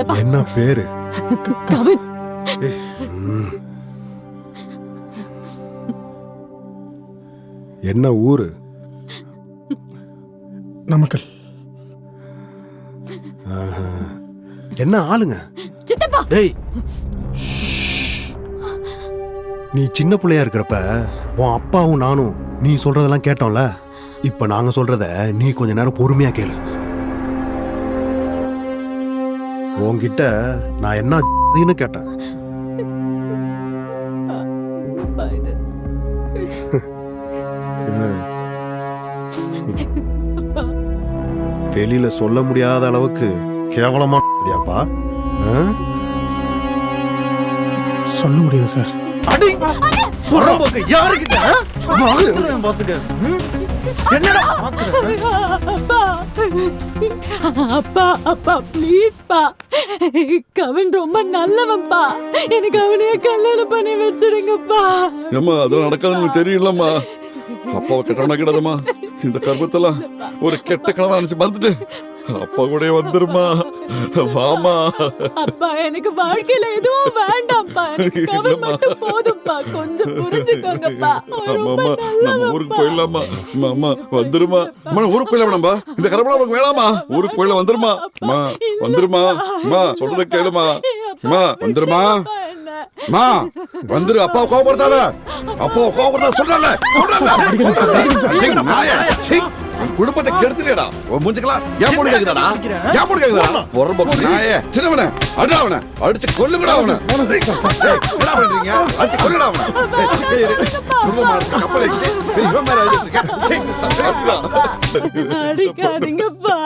சித்தப்பா. என்ன பேரு? கவின். என்ன ஊரு? நாமக்கல். என்ன ஆளுங்க? சித்தப்பா. டேய், நீ சின்ன பிள்ளையா இருக்கிறப்ப உன் அப்பாவும் நானும் நீ சொல்றதெல்லாம் கேட்டோம்ல. இப்ப நாங்க சொல்றத நீ கொஞ்ச நேரம் பொறுமையா கேளு. உன்கிட்ட நான் என்ன கேட்டேன். வெளியில சொல்ல முடியாத அளவுக்கு கேவலமா சொல்ல முடியாது சார். அடி புறம்போக்கு யாருக்கிட்ட பாத்துக்க. என்னடா அப்பா அப்பா ப்ளீஸ் பா, கவின் ரொம்ப நல்லவன்பா, எனக்கு அவனையே கல்யாணம் பண்ணி வச்சிடுங்கப்பா. ஏம்மா அதெல்லாம் நடக்காதுன்னு தெரியலம்மா. அப்பாவை கெட்டவனா கிடாதம்மா. இந்த கர்ப்பத்தெல்லாம் ஒரு கெட்ட கனவா நினைச்சு மறந்துட்டு அப்பா கூட வந்துருமா. வாமா. அப்பா எனக்கு வாழ்க்கையில எதுவும் வேண்டாம்ப்பா, எனக்கு கவின் மட்டும் போதும்ப்பா, கொஞ்சம் புரிஞ்சுக்கோங்கப்பா. அம்மா நம்ம ஊருக்கு போயிடலாமா? அம்மா வந்துருமா. அம்மா ஊருக்கு போயிடலாம் வேணாம்பா. இந்த கர்ப்பம் நமக்கு வேணாமா. ஊருக்கு போயிடலாம் வந்துருமா. அம்மா வந்துருமா. அம்மா சொல்றத கேளுமா. அம்மா வந்துருமா. அம்மா வந்துரு. அப்பாவை கோவப்படுத்தாத. அப்பாவை கோவப்படுத்தாத சொல்றல. குடும்பத்தை கெடுத்துட்டேடா. மூஞ்சுக்கலாம் ஏன் மூணு கேக்குதாடா? ஏன் மூணு கேக்குதாடா? பொறம்போக்கு நாயே. சின்னவனே அடிடா அவனை. அடிச்சு கொல்லுங்கடா அவனை. என்ன பண்றீங்க? அடிச்சு கொல்லுடா அவனை. குடும்பமா கப்பல் ஏத்திட்டு இவன் மேல அடிச்சிட்டு இருக்க. அடிக்காதீங்கப்பா.